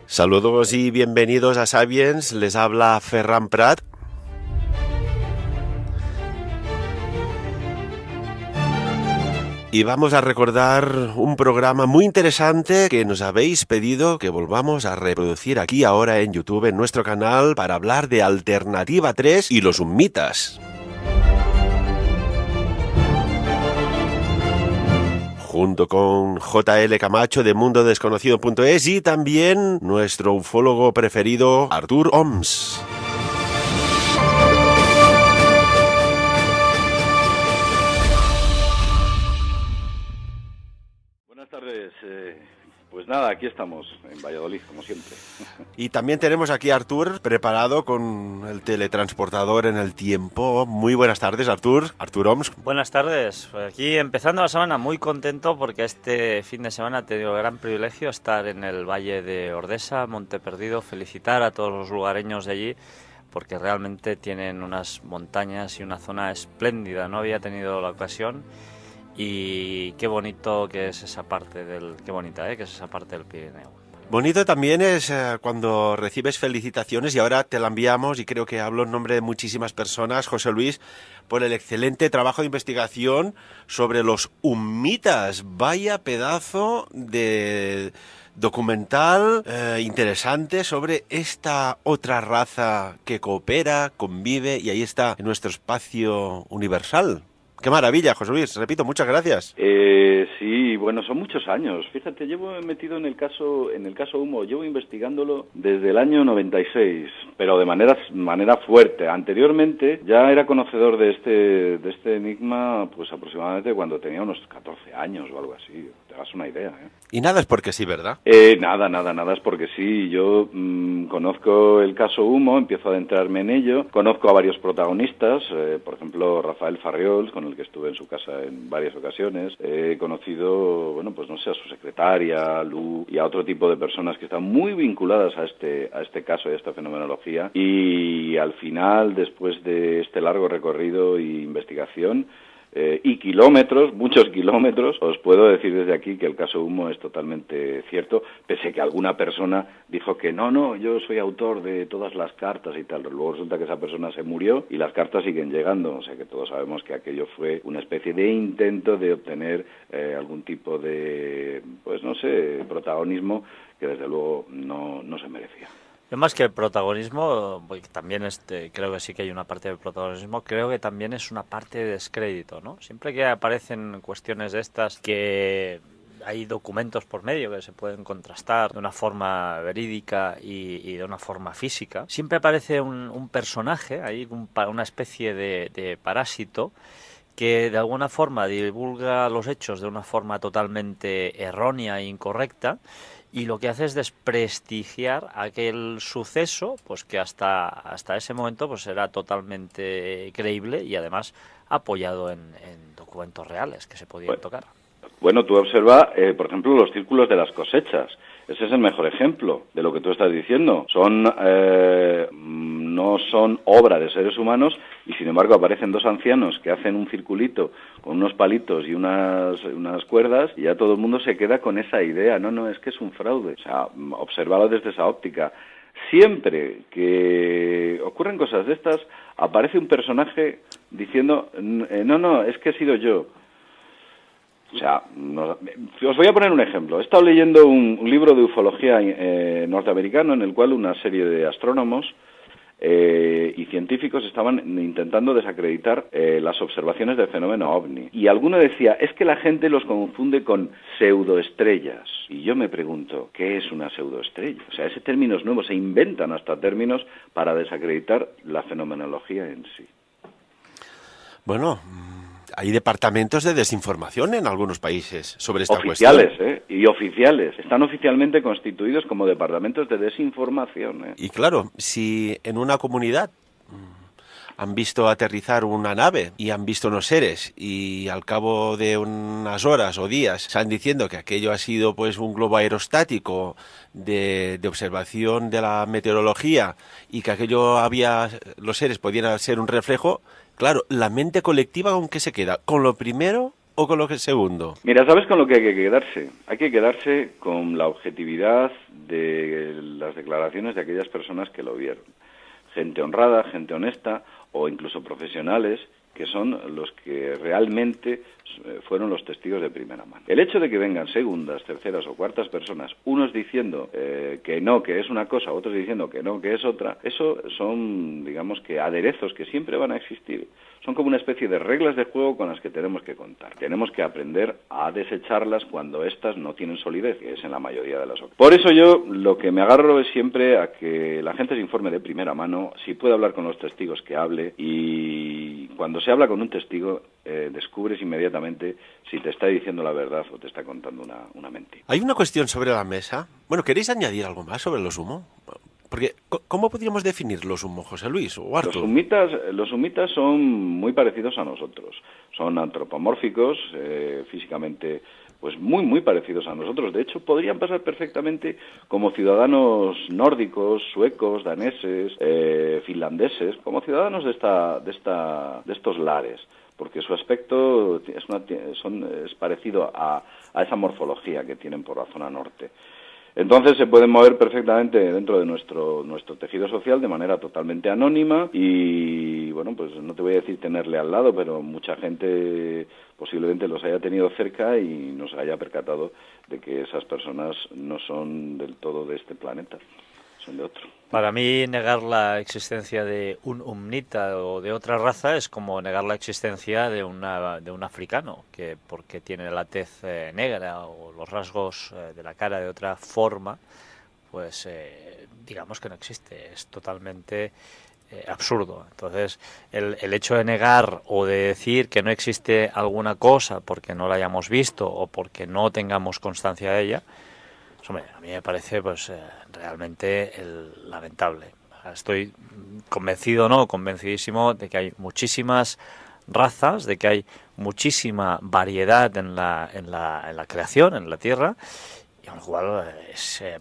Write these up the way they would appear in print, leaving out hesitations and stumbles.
Saludos y bienvenidos a Sapiens, les habla Ferran Prat. Y vamos a recordar un programa muy interesante que nos habéis pedido que volvamos a reproducir aquí ahora en YouTube, en nuestro canal, para hablar de Alternativa 3 y los Ummitas. Junto con JL Camacho de mundodesconocido.es y también nuestro ufólogo preferido, Artur Oms. Buenas tardes. Pues nada, aquí estamos, en Valladolid, como siempre. Y también tenemos aquí a Artur preparado con el teletransportador en el tiempo. Muy buenas tardes, Artur. Artur Oms. Buenas tardes. Pues aquí empezando la semana muy contento porque este fin de semana he tenido el gran privilegio de estar en el Valle de Ordesa, Monte Perdido. Felicitar a todos los lugareños de allí porque realmente tienen unas montañas y una zona espléndida. No había tenido la ocasión. Y qué bonito que es esa parte qué bonita, que es esa parte del Pirineo. Bonito también es cuando recibes felicitaciones, y ahora te la enviamos, y creo que hablo en nombre de muchísimas personas, José Luis, por el excelente trabajo de investigación sobre los Ummitas. Vaya pedazo de documental interesante sobre esta otra raza que coopera, convive, y ahí está en nuestro espacio universal. ¡Qué maravilla, José Luis! Repito, muchas gracias. Sí, bueno, son muchos años. Fíjate, llevo metido en el caso Humo, llevo investigándolo desde el año 96, pero de manera fuerte. Anteriormente ya era conocedor de este enigma, pues aproximadamente cuando tenía unos 14 años o algo así. Te das una idea, ¿eh? Y nada es porque sí, ¿verdad? Nada es porque sí. Yo conozco el caso Humo, empiezo a adentrarme en ello. Conozco a varios protagonistas, por ejemplo, Rafael Farriols, con el que estuve en su casa en varias ocasiones. He conocido, bueno, pues no sé, a su secretaria, Lu, y a otro tipo de personas que están muy vinculadas a este caso y a esta fenomenología. Y al final, después de este largo recorrido y investigación, y kilómetros, muchos kilómetros, os puedo decir desde aquí que el caso Humo es totalmente cierto, pese que alguna persona dijo que no, yo soy autor de todas las cartas y tal. Luego resulta que esa persona se murió y las cartas siguen llegando, o sea que todos sabemos que aquello fue una especie de intento de obtener algún tipo de, pues no sé, protagonismo que desde luego no se merecía. Yo más que el protagonismo, porque también creo que sí que hay una parte del protagonismo, creo que también es una parte de descrédito, ¿no? Siempre que aparecen cuestiones de estas, que hay documentos por medio que se pueden contrastar de una forma verídica y de una forma física, siempre aparece un personaje, ahí una especie de parásito, que de alguna forma divulga los hechos de una forma totalmente errónea e incorrecta, y lo que hace es desprestigiar aquel suceso, pues que hasta ese momento pues era totalmente creíble y además apoyado en documentos reales que se podían tocar. Bueno, tú observa, por ejemplo, los círculos de las cosechas. Ese es el mejor ejemplo de lo que tú estás diciendo. No son obra de seres humanos, y sin embargo aparecen dos ancianos que hacen un circulito con unos palitos y unas cuerdas, y ya todo el mundo se queda con esa idea. No, es que es un fraude. O sea, observalo desde esa óptica. Siempre que ocurren cosas de estas, aparece un personaje diciendo, no, es que he sido yo. O sea, os voy a poner un ejemplo. He estado leyendo un libro de ufología norteamericano en el cual una serie de astrónomos y científicos estaban intentando desacreditar las observaciones del fenómeno OVNI. Y alguno decía, es que la gente los confunde con pseudoestrellas. Y yo me pregunto, ¿qué es una pseudoestrella? O sea, ese término es nuevo, se inventan hasta términos para desacreditar la fenomenología en sí. Bueno, hay departamentos de desinformación en algunos países sobre esta oficiales, cuestión. Y oficiales. Están oficialmente constituidos como departamentos de desinformación. Y claro, si en una comunidad han visto aterrizar una nave y han visto unos seres, y al cabo de unas horas o días están diciendo que aquello ha sido pues un globo aerostático de observación de la meteorología, y que los seres podían ser un reflejo, claro, la mente colectiva, ¿con qué se queda? Con lo primero o con lo que segundo? Mira, ¿sabes con lo que hay que quedarse? Hay que quedarse con la objetividad de las declaraciones de aquellas personas que lo vieron. Gente honrada, gente honesta o incluso profesionales que son los que realmente fueron los testigos de primera mano. El hecho de que vengan segundas, terceras o cuartas personas, unos diciendo que no, que es una cosa, otros diciendo que no, que es otra, eso son, digamos que aderezos que siempre van a existir. Son como una especie de reglas de juego con las que tenemos que contar. Tenemos que aprender a desecharlas cuando éstas no tienen solidez, que es en la mayoría de las ocasiones. Por eso yo lo que me agarro es siempre a que la gente se informe de primera mano, si puede hablar con los testigos que hable, y cuando se habla con un testigo descubres inmediatamente si te está diciendo la verdad o te está contando una mentira. Hay una cuestión sobre la mesa. Bueno, ¿queréis añadir algo más sobre los humo? Porque, ¿cómo podríamos definir los humo, José Luis o Artur? Los humitas son muy parecidos a nosotros. Son antropomórficos, físicamente pues muy parecidos a nosotros. De hecho, podrían pasar perfectamente como ciudadanos nórdicos, suecos, daneses, finlandeses, como ciudadanos de estos lares, porque su aspecto es parecido a esa morfología que tienen por la zona norte. Entonces se pueden mover perfectamente dentro de nuestro tejido social de manera totalmente anónima y, bueno, pues no te voy a decir tenerle al lado, pero mucha gente posiblemente los haya tenido cerca y nos haya percatado de que esas personas no son del todo de este planeta, son de otro. Para mí, negar la existencia de un umnita o de otra raza es como negar la existencia de un africano, que porque tiene la tez negra o los rasgos de la cara de otra forma, pues digamos que no existe. Es totalmente absurdo. Entonces, el hecho de negar o de decir que no existe alguna cosa porque no la hayamos visto o porque no tengamos constancia de ella, hombre, a mí me parece pues realmente lamentable. Estoy convencidísimo de que hay muchísimas razas, de que hay muchísima variedad en la creación, en la Tierra, y con lo cual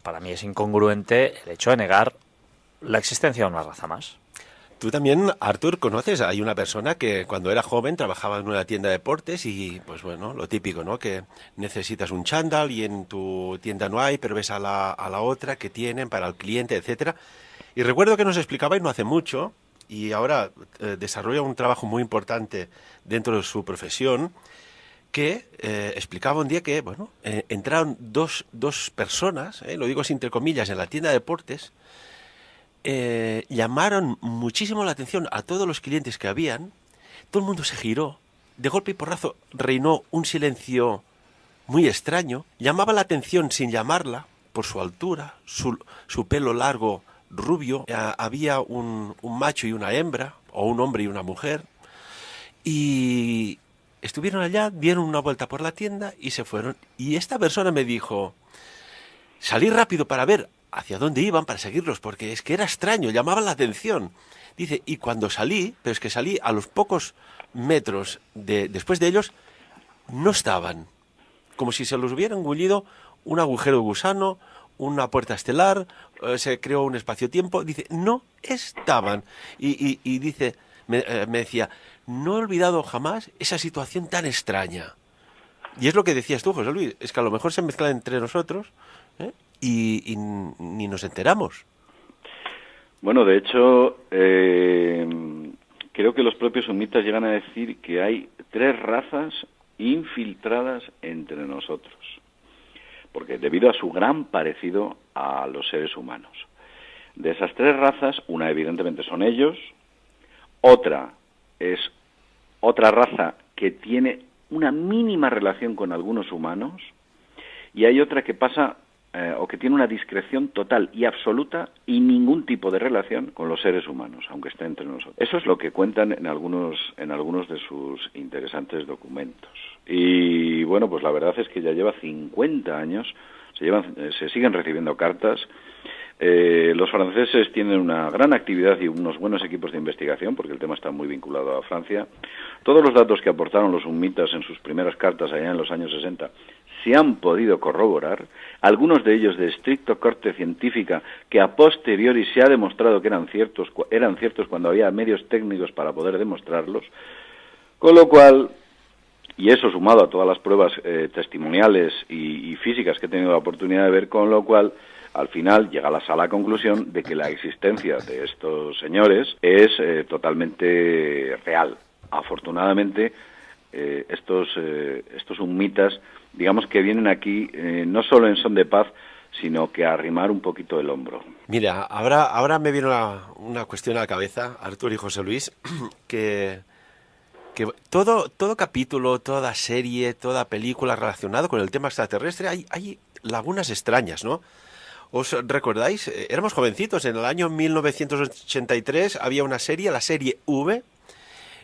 para mí es incongruente el hecho de negar la existencia de una raza más. Tú también, Artur, conoces, hay una persona que cuando era joven trabajaba en una tienda de deportes y, pues bueno, lo típico, ¿no? Que necesitas un chándal y en tu tienda no hay, pero ves a la otra que tienen para el cliente, etcétera. Y recuerdo que nos explicaba, y no hace mucho, y ahora desarrolla un trabajo muy importante dentro de su profesión, que explicaba un día que, bueno, entraron dos personas, lo digo así entre comillas, en la tienda de deportes. Llamaron muchísimo la atención a todos los clientes que habían. Todo el mundo se giró. De golpe y porrazo reinó un silencio muy extraño. Llamaba la atención sin llamarla por su altura, su pelo largo, rubio. Había un macho y una hembra, o un hombre y una mujer. Y estuvieron allá, dieron una vuelta por la tienda y se fueron. Y esta persona me dijo, salí rápido para ver hacia dónde iban, para seguirlos, porque es que era extraño, llamaban la atención. Dice, y cuando salí, pero es que salí a los pocos metros después de ellos, no estaban. Como si se los hubiera engullido un agujero de gusano, una puerta estelar, se creó un espacio-tiempo. Dice, no estaban. Y dice, me decía, no he olvidado jamás esa situación tan extraña. Y es lo que decías tú, José Luis, es que a lo mejor se mezcla entre nosotros, y ni nos enteramos. Bueno, de hecho, creo que los propios humitas llegan a decir que hay 3 razas infiltradas entre nosotros, porque debido a su gran parecido a los seres humanos. De esas 3 razas, una evidentemente son ellos, otra es otra raza que tiene una mínima relación con algunos humanos, y hay otra que pasa o que tiene una discreción total y absoluta y ningún tipo de relación con los seres humanos, aunque esté entre nosotros. Eso es lo que cuentan en algunos de sus interesantes documentos. Y bueno, pues la verdad es que ya lleva 50 años, se siguen recibiendo cartas. Los franceses tienen una gran actividad y unos buenos equipos de investigación, porque el tema está muy vinculado a Francia. Todos los datos que aportaron los humitas en sus primeras cartas allá en los años 60 se han podido corroborar, algunos de ellos de estricto corte científica, que a posteriori se ha demostrado que eran ciertos cuando había medios técnicos para poder demostrarlos, con lo cual Y eso sumado a todas las pruebas testimoniales y físicas que he tenido la oportunidad de ver, con lo cual al final llega a la conclusión de que la existencia de estos señores es totalmente real. Afortunadamente, estos humitas, digamos que vienen aquí no solo en son de paz, sino que a arrimar un poquito el hombro. Mira, ahora me viene una cuestión a la cabeza, Artur y José Luis, que todo capítulo, toda serie, toda película relacionado con el tema extraterrestre, hay lagunas extrañas, ¿no? ¿Os recordáis? Éramos jovencitos, en el año 1983 había una serie, la serie V,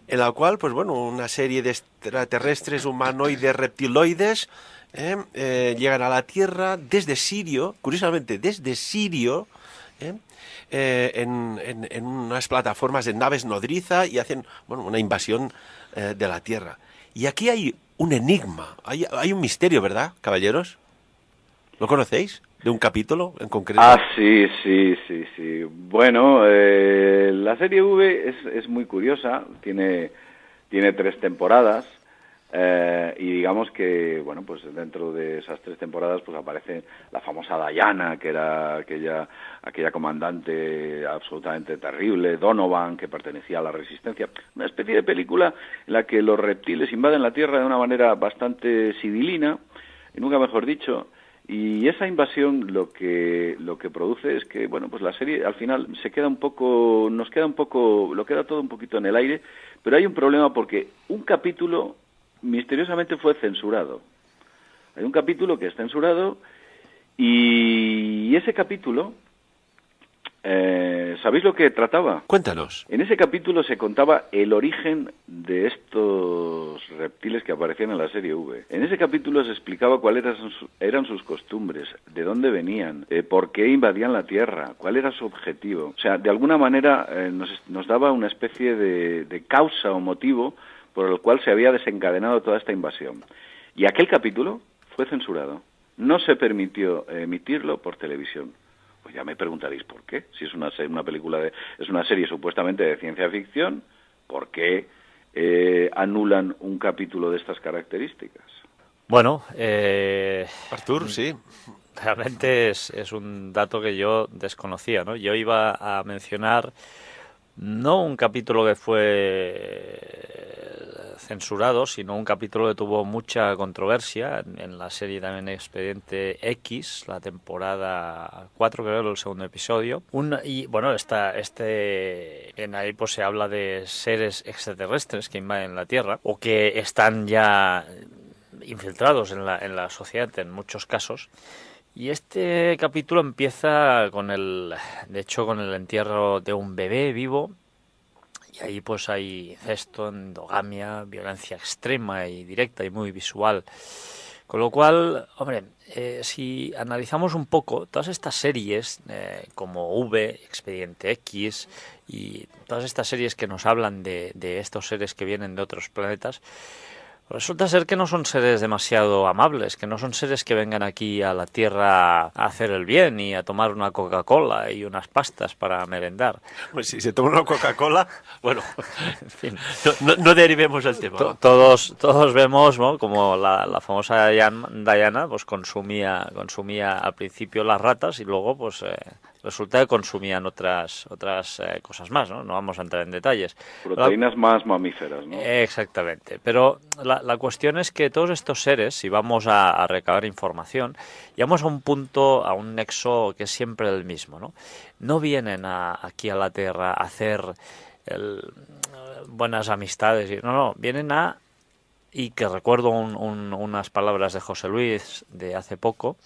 en la cual, pues bueno, una serie de extraterrestres, humanoides, reptiloides, llegan a la Tierra desde Sirio, curiosamente desde Sirio, en unas plataformas de naves nodriza y hacen, bueno, una invasión de la Tierra. Y aquí hay un enigma, hay un misterio, ¿verdad, caballeros? ¿Lo conocéis? ¿De un capítulo en concreto? Ah, sí. Bueno, la serie V es muy curiosa, tiene 3 temporadas, y digamos que, bueno, pues dentro de esas 3 temporadas pues aparece la famosa Diana, que era aquella comandante absolutamente terrible, Donovan, que pertenecía a la Resistencia, una especie de película en la que los reptiles invaden la Tierra de una manera bastante civilina, y nunca mejor dicho. Y esa invasión lo que produce es que, bueno, pues la serie al final lo queda todo un poquito en el aire, pero hay un problema porque un capítulo misteriosamente fue censurado. Hay un capítulo que es censurado y ese capítulo, ¿sabéis lo que trataba? Cuéntanos. En ese capítulo se contaba el origen de estos reptiles que aparecían en la serie V. En ese capítulo se explicaba cuáles eran sus costumbres, de dónde venían, por qué invadían la Tierra, cuál era su objetivo. O sea, de alguna manera nos daba una especie de causa o motivo por el cual se había desencadenado toda esta invasión. Y aquel capítulo fue censurado. No se permitió emitirlo por televisión. Pues ya me preguntaréis por qué. Si es una serie supuestamente de ciencia ficción, ¿por qué anulan un capítulo de estas características? Bueno, Artur, sí. Realmente es un dato que yo desconocía, ¿no? Yo iba a mencionar no un capítulo que fue censurado, sino un capítulo que tuvo mucha controversia en la serie también Expediente X, la temporada 4, creo, el segundo episodio. Y bueno, en ahí pues se habla de seres extraterrestres que invaden la Tierra o que están ya infiltrados en la sociedad en muchos casos. Y este capítulo empieza con el entierro de un bebé vivo. Y ahí pues hay incesto, endogamia, violencia extrema y directa y muy visual. Con lo cual, hombre, si analizamos un poco todas estas series como V, Expediente X y todas estas series que nos hablan de estos seres que vienen de otros planetas, resulta ser que no son seres demasiado amables, que no son seres que vengan aquí a la Tierra a hacer el bien y a tomar una Coca-Cola y unas pastas para merendar. Pues si se toma una Coca-Cola, bueno, En fin, no derivemos el tema. todos vemos, ¿no?, como la famosa Diana pues consumía al principio las ratas y luego pues resulta que consumían otras cosas más, ¿no? No vamos a entrar en detalles. Proteínas más mamíferas, ¿no? Exactamente. Pero la cuestión es que todos estos seres, si vamos a recabar información, llegamos a un punto, a un nexo que es siempre el mismo, ¿no? No vienen aquí a la Tierra a hacer buenas amistades. No, vienen y que recuerdo unas palabras de José Luis de hace poco.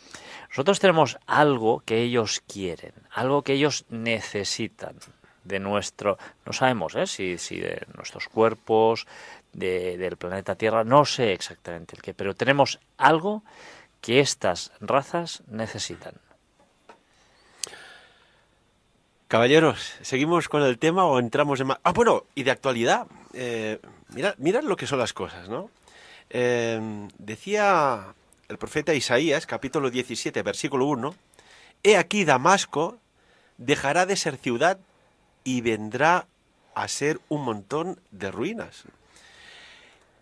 Nosotros tenemos algo que ellos quieren, algo que ellos necesitan de nuestro, no sabemos si de nuestros cuerpos, del planeta Tierra, no sé exactamente el qué, pero tenemos algo que estas razas necesitan. Caballeros, ¿seguimos con el tema o entramos en más? Ah, bueno, y de actualidad, mirad lo que son las cosas, ¿no? Decía el profeta Isaías, capítulo 17, versículo 1, «He aquí Damasco dejará de ser ciudad y vendrá a ser un montón de ruinas».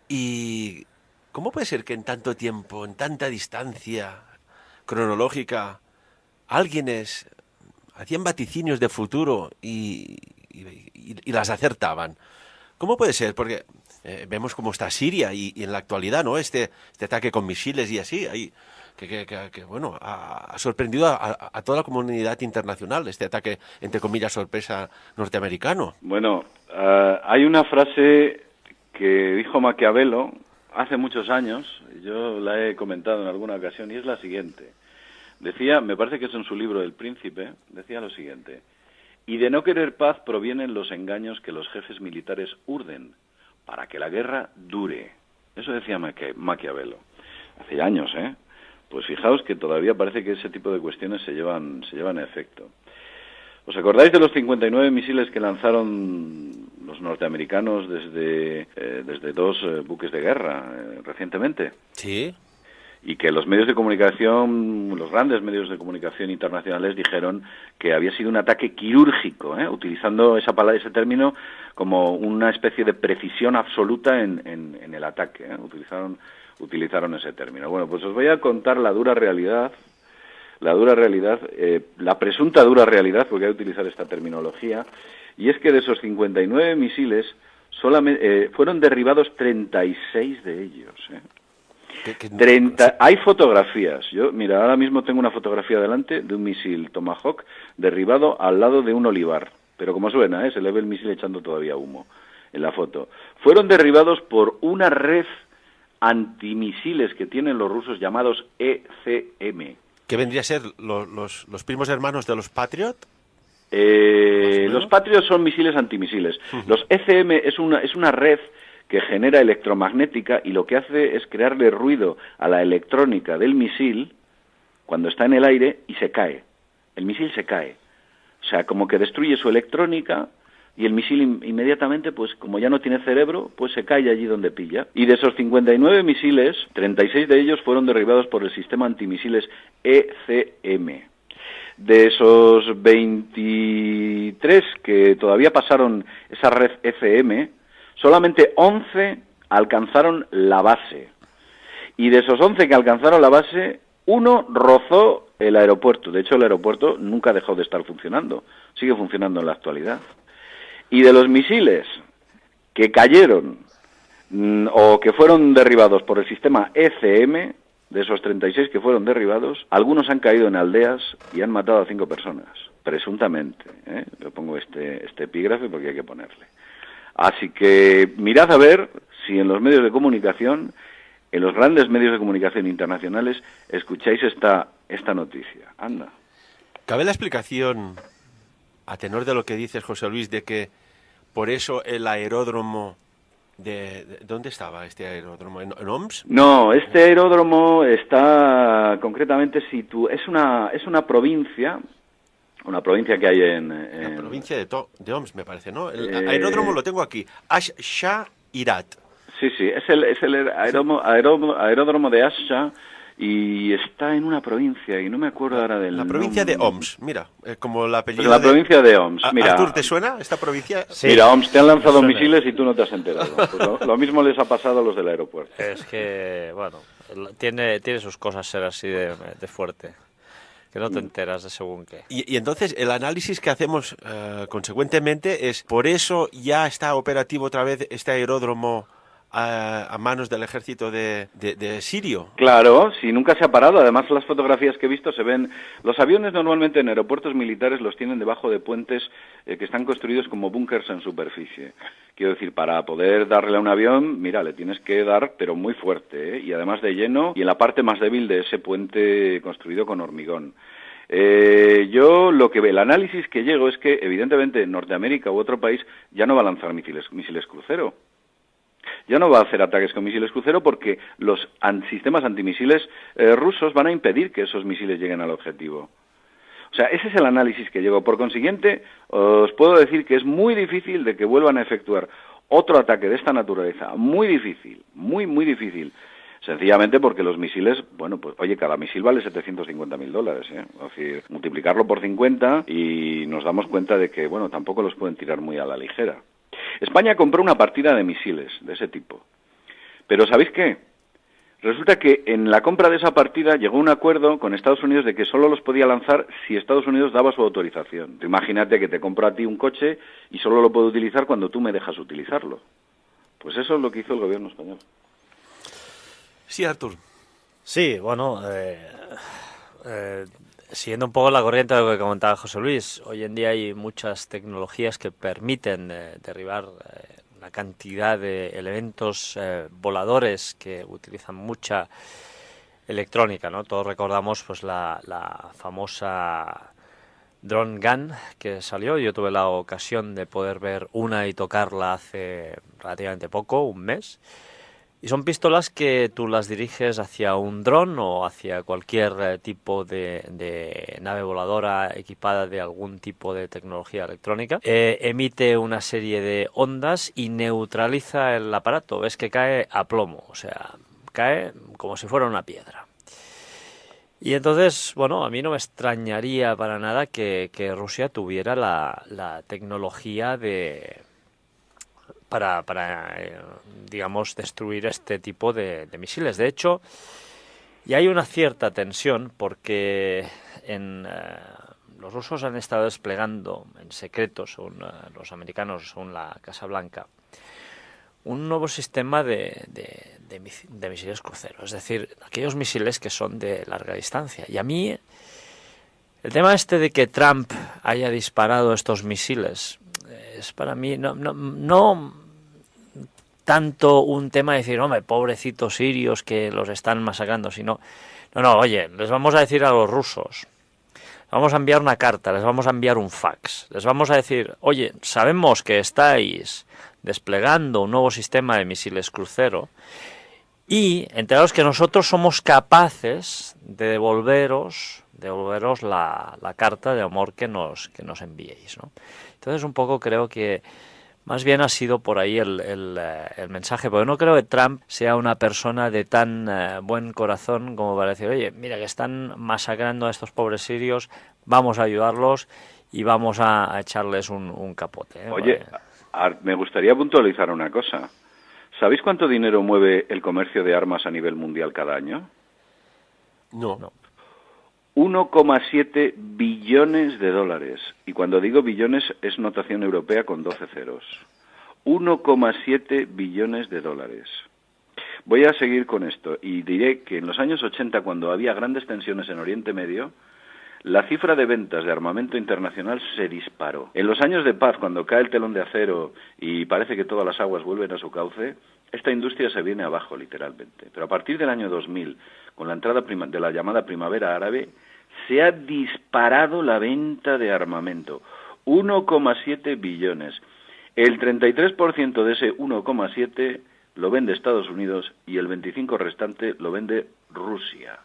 Y ¿cómo puede ser que en tanto tiempo, en tanta distancia cronológica, alguienes hacían vaticinios de futuro y las acertaban? ¿Cómo puede ser? Porque vemos cómo está Siria y en la actualidad, ¿no? Este ataque con misiles y así, ahí, bueno, ha sorprendido a toda la comunidad internacional, este ataque, entre comillas, sorpresa norteamericano. Bueno, hay una frase que dijo Maquiavelo hace muchos años, yo la he comentado en alguna ocasión, y es la siguiente. Decía, me parece que es en su libro El Príncipe, decía lo siguiente: y de no querer paz provienen los engaños que los jefes militares urden para que la guerra dure. Eso decía Maquiavelo. Hace años, ¿eh? Pues fijaos que todavía parece que ese tipo de cuestiones se llevan a efecto. ¿Os acordáis de los 59 misiles que lanzaron los norteamericanos desde dos buques de guerra recientemente? Sí. Y que los medios de comunicación, los grandes medios de comunicación internacionales dijeron que había sido un ataque quirúrgico, utilizando esa palabra, ese término como una especie de precisión absoluta en el ataque. Utilizaron ese término. Bueno, pues os voy a contar la presunta dura realidad, porque hay que utilizar esta terminología, y es que de esos 59 misiles solamente fueron derribados 36 de ellos. 30, hay fotografías. Mira, ahora mismo tengo una fotografía delante de un misil Tomahawk derribado al lado de un olivar. Pero como suena, se le ve el misil echando todavía humo en la foto. Fueron derribados por una red antimisiles que tienen los rusos llamados ECM. ¿Qué vendría a ser los primos hermanos de los Patriot? Los Patriot son misiles antimisiles. Los ECM es una red que genera electromagnética y lo que hace es crearle ruido a la electrónica del misil cuando está en el aire y se cae. El misil se cae. O sea, como que destruye su electrónica y el misil inmediatamente, pues como ya no tiene cerebro, pues se cae allí donde pilla. Y de esos 59 misiles, 36 de ellos fueron derribados por el sistema antimisiles ECM. De esos 23 que todavía pasaron esa red ECM, solamente 11 alcanzaron la base. Y de esos 11 que alcanzaron la base, uno rozó el aeropuerto. De hecho, el aeropuerto nunca dejó de estar funcionando. Sigue funcionando en la actualidad. Y de los misiles que cayeron o que fueron derribados por el sistema ECM, de esos 36 que fueron derribados, algunos han caído en aldeas y han matado a 5 personas, presuntamente. Yo pongo este epígrafe porque hay que ponerle. Así que mirad a ver si en los medios de comunicación, en los grandes medios de comunicación internacionales, escucháis esta noticia. Anda. ¿Cabe la explicación, a tenor de lo que dices, José Luis, de que por eso el aeródromo ¿dónde estaba este aeródromo? ¿En Oms? No, este aeródromo está concretamente es una provincia que hay en la provincia de Oms, me parece, ¿no? El aeródromo lo tengo aquí, Ash-Shairat. Sí, es el aeródromo de Asha, y está en una provincia, y no me acuerdo ahora del La provincia de Oms, mira, como la apellido la provincia de Oms, mira. ¿Artur, te suena esta provincia? Sí. Mira, Oms, te han lanzado misiles y tú no te has enterado. Pues lo mismo les ha pasado a los del aeropuerto. Es que, bueno, tiene sus cosas ser así de fuerte, que no te enteras de según qué. Y entonces el análisis que hacemos consecuentemente es, por eso ya está operativo otra vez este aeródromo a manos del ejército de Sirio. Claro, si nunca se ha parado. Además, las fotografías que he visto se ven. Los aviones normalmente en aeropuertos militares los tienen debajo de puentes que están construidos como búnkers en superficie. Quiero decir, para poder darle a un avión, mira, le tienes que dar, pero muy fuerte, y además de lleno, y en la parte más débil de ese puente construido con hormigón. Yo el análisis que llego es que, evidentemente, Norteamérica u otro país ya no va a lanzar misiles crucero. Ya no va a hacer ataques con misiles crucero porque los sistemas antimisiles rusos van a impedir que esos misiles lleguen al objetivo. O sea, ese es el análisis que llego. Por consiguiente, os puedo decir que es muy difícil de que vuelvan a efectuar otro ataque de esta naturaleza. Muy difícil, muy difícil. Sencillamente porque los misiles, bueno, pues oye, cada misil vale $750.000, Es decir, multiplicarlo por 50 y nos damos cuenta de que, bueno, tampoco los pueden tirar muy a la ligera. España compró una partida de misiles de ese tipo. Pero ¿sabéis qué? Resulta que en la compra de esa partida llegó un acuerdo con Estados Unidos de que solo los podía lanzar si Estados Unidos daba su autorización. Imagínate que te compro a ti un coche y solo lo puedo utilizar cuando tú me dejas utilizarlo. Pues eso es lo que hizo el gobierno español. Sí, Artur. Sí, bueno, siguiendo un poco la corriente de lo que comentaba José Luis, hoy en día hay muchas tecnologías que permiten derribar una cantidad de elementos voladores que utilizan mucha electrónica, ¿no? Todos recordamos pues la famosa Drone Gun que salió. Yo tuve la ocasión de poder ver una y tocarla hace relativamente poco, un mes. Y son pistolas que tú las diriges hacia un dron o hacia cualquier tipo de nave voladora equipada de algún tipo de tecnología electrónica. Emite una serie de ondas y neutraliza el aparato. Ves que cae a plomo, o sea, cae como si fuera una piedra. Y entonces, bueno, a mí no me extrañaría para nada que Rusia tuviera la tecnología para digamos, destruir este tipo de misiles. De hecho, y hay una cierta tensión porque los rusos han estado desplegando en secreto, según los americanos, según la Casa Blanca, un nuevo sistema de misiles crucero, es decir, aquellos misiles que son de larga distancia. Y a mí, el tema este de que Trump haya disparado estos misiles es para mí no tanto un tema de decir, hombre, pobrecitos sirios que los están masacrando, sino, oye, les vamos a decir a los rusos, vamos a enviar una carta, les vamos a enviar un fax, les vamos a decir, oye, sabemos que estáis desplegando un nuevo sistema de misiles crucero y enteraos que nosotros somos capaces de devolveros la carta de amor que nos enviéis, ¿no? Entonces un poco creo que más bien ha sido por ahí el mensaje, porque no creo que Trump sea una persona de tan buen corazón como para decir, oye, mira que están masacrando a estos pobres sirios, vamos a ayudarlos y vamos a echarles un capote, ¿eh? Oye, me gustaría puntualizar una cosa. ¿Sabéis cuánto dinero mueve el comercio de armas a nivel mundial cada año? No. 1,7 billones de dólares. Y cuando digo billones es notación europea con 12 ceros. 1,7 billones de dólares. Voy a seguir con esto y diré que en los años 80, cuando había grandes tensiones en Oriente Medio, la cifra de ventas de armamento internacional se disparó. En los años de paz, cuando cae el telón de acero y parece que todas las aguas vuelven a su cauce, esta industria se viene abajo, literalmente. Pero a partir del año 2000, con la entrada de la llamada primavera árabe, se ha disparado la venta de armamento. 1,7 billones. El 33% de ese 1,7 lo vende Estados Unidos y el 25% restante lo vende Rusia.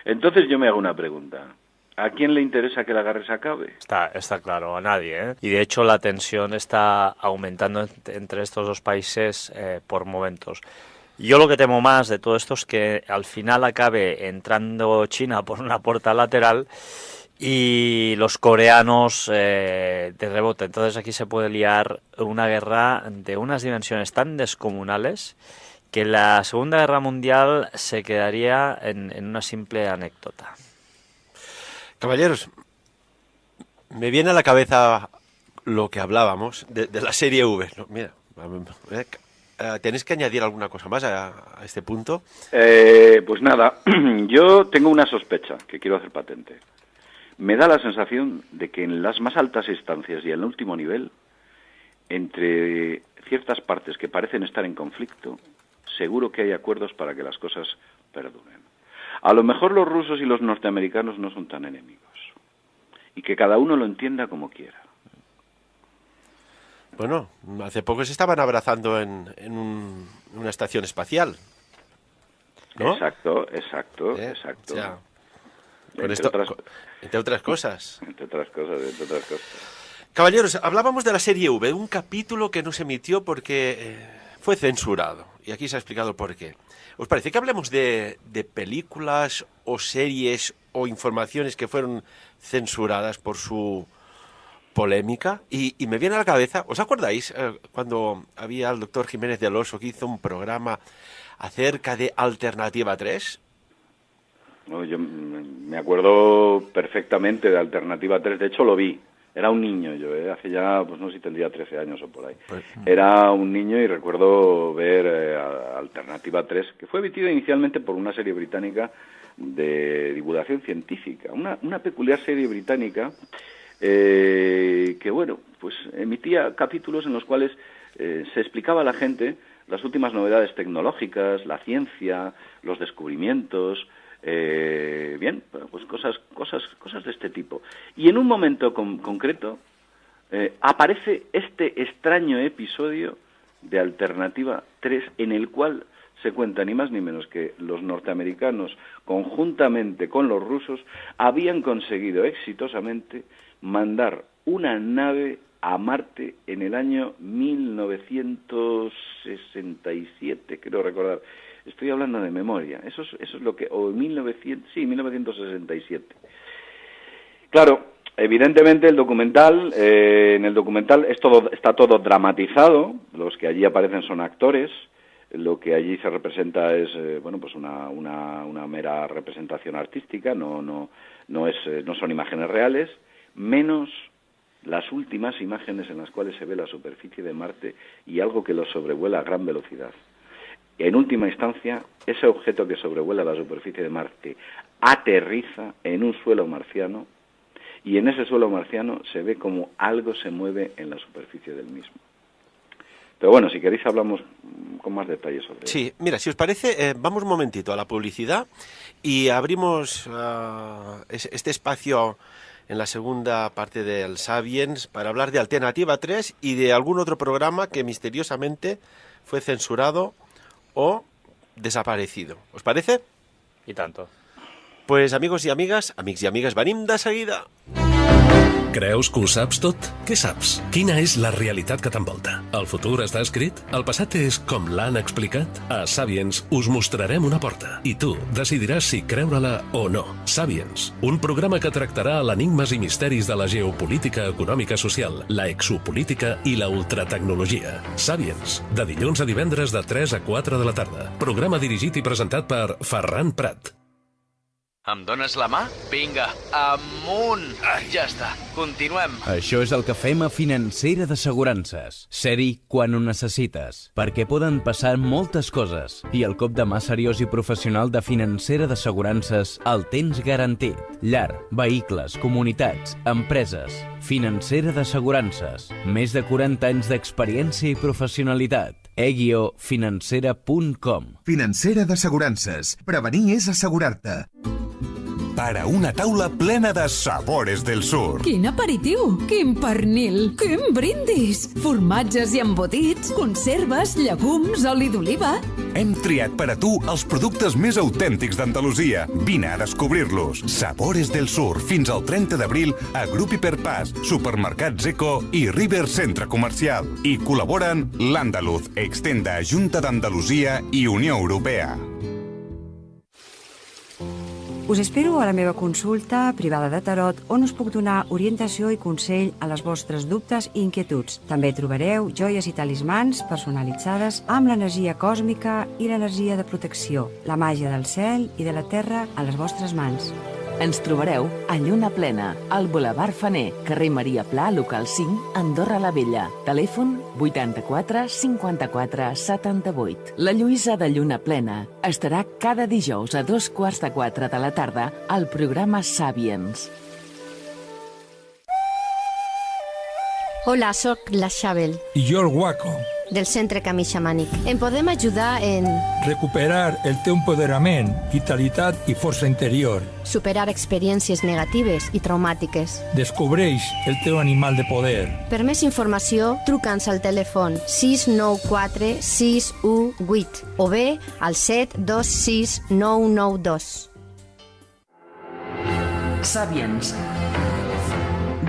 Entonces yo me hago una pregunta. ¿A quién le interesa que la guerra se acabe? Está claro, a nadie, ¿eh? Y de hecho la tensión está aumentando entre estos dos países por momentos. Yo lo que temo más de todo esto es que al final acabe entrando China por una puerta lateral y los coreanos de rebote. Entonces aquí se puede liar una guerra de unas dimensiones tan descomunales que la Segunda Guerra Mundial se quedaría en una simple anécdota. Caballeros, me viene a la cabeza lo que hablábamos de la serie V. No, mira, ¿tenéis que añadir alguna cosa más a este punto? Pues nada, yo tengo una sospecha que quiero hacer patente. Me da la sensación de que en las más altas instancias y en el último nivel, entre ciertas partes que parecen estar en conflicto, seguro que hay acuerdos para que las cosas perduren. A lo mejor los rusos y los norteamericanos no son tan enemigos. Y que cada uno lo entienda como quiera. Bueno, hace poco se estaban abrazando en una estación espacial, ¿no? Exacto. O sea, entre otras cosas. Entre otras cosas. Caballeros, hablábamos de la serie V, un capítulo que no se emitió porque fue censurado. Y aquí se ha explicado por qué. ¿Os parece que hablemos de películas o series o informaciones que fueron censuradas por su polémica? Y me viene a la cabeza, ¿os acordáis cuando había el doctor Jiménez del Oso que hizo un programa acerca de Alternativa 3? No, yo me acuerdo perfectamente de Alternativa 3, de hecho lo vi. Era un niño yo, hace ya, pues no sé si tendría 13 años o por ahí. Era un niño y recuerdo ver Alternativa 3, que fue emitida inicialmente por una serie británica de divulgación científica. Una peculiar serie británica que, bueno, pues emitía capítulos en los cuales se explicaba a la gente las últimas novedades tecnológicas, la ciencia, los descubrimientos... bien, pues cosas de este tipo. Y en un momento concreto aparece este extraño episodio de Alternativa 3 en el cual se cuenta ni más ni menos que los norteamericanos, conjuntamente con los rusos, habían conseguido exitosamente mandar una nave a Marte en el año 1967, creo recordar. Estoy hablando de memoria. Eso es lo que... O 1967. Claro, evidentemente en el documental está todo dramatizado. Los que allí aparecen son actores. Lo que allí se representa es, pues una mera representación artística. No son imágenes reales. Menos las últimas imágenes en las cuales se ve la superficie de Marte y algo que lo sobrevuela a gran velocidad. En última instancia, ese objeto que sobrevuela la superficie de Marte aterriza en un suelo marciano y en ese suelo marciano se ve como algo se mueve en la superficie del mismo. Pero bueno, si queréis hablamos con más detalles sobre eso. Sí, mira, si os parece, vamos un momentito a la publicidad y abrimos este espacio en la segunda parte del Sapiens para hablar de Alternativa 3 y de algún otro programa que misteriosamente fue censurado o desaparecido. ¿Us parece? I tanto. Pues amics i amigues, venim de seguida. Creus que ho saps tot? Què saps? Quina és la realitat que t'envolta? El futur està escrit? El passat és com l'han explicat? A Sapiens us mostrarem una porta i tu decidiràs si creure-la o no. Sapiens, un programa que tractarà l'enigmes i misteris de la geopolítica econòmica social, la exopolítica i la ultratecnologia. Sapiens, de dilluns a divendres de 3 a 4 de la tarda. Programa dirigit i presentat per Ferran Prat. Em dones la mà? Vinga, amunt! Ja està, continuem. Això és el que fem a Financera d'Assegurances. Ser-hi quan ho necessites, perquè poden passar moltes coses i el cop de mà seriós i professional de Financera d'Assegurances el tens garantit. Llar, vehicles, comunitats, empreses. Financera d'Assegurances. Més de 40 anys d'experiència i professionalitat. e-financera.com. Financera d'Assegurances. Prevenir és assegurar-te. Para una taula plena de sabores del sur. Quin aperitiu, quin pernil, quin brindis. Formatges i embotits, conserves, llegums, oli d'oliva. Hem triat per a tu els productes més autèntics d'Andalusia. Vine a descobrir-los. Sabores del sur, fins al 30 d'abril a Grup Hiperpas, Supermercats Eco i River Centre Comercial. I col·laboren l'Andaluz, Extenda, Junta d'Andalusia i Unió Europea. Us espero a la meva consulta privada de tarot on us puc donar orientació i consell a les vostres dubtes i inquietuds. També trobareu joies i talismans personalitzades amb l'energia còsmica i l'energia de protecció, la màgia del cel i de la terra a les vostres mans. Ens trobareu a Lluna Plena, al Boulevard Faner, carrer Maria Pla, local 5, Andorra la Vella. Telèfon 84 54 78. La Lluïsa de Lluna Plena estarà cada dijous a 3:15 de la tarda al programa Sapiens. Hola, sóc la Xabel. I jo el Guaco. Del Centre Camí Xamànic. Em podem ajudar en... recuperar el teu empoderament, vitalitat i força interior. Superar experiències negatives i traumàtiques. Descobreix el teu animal de poder. Per més informació, truca'ns al telèfon 694 618 o bé al 726 992. Sapiens.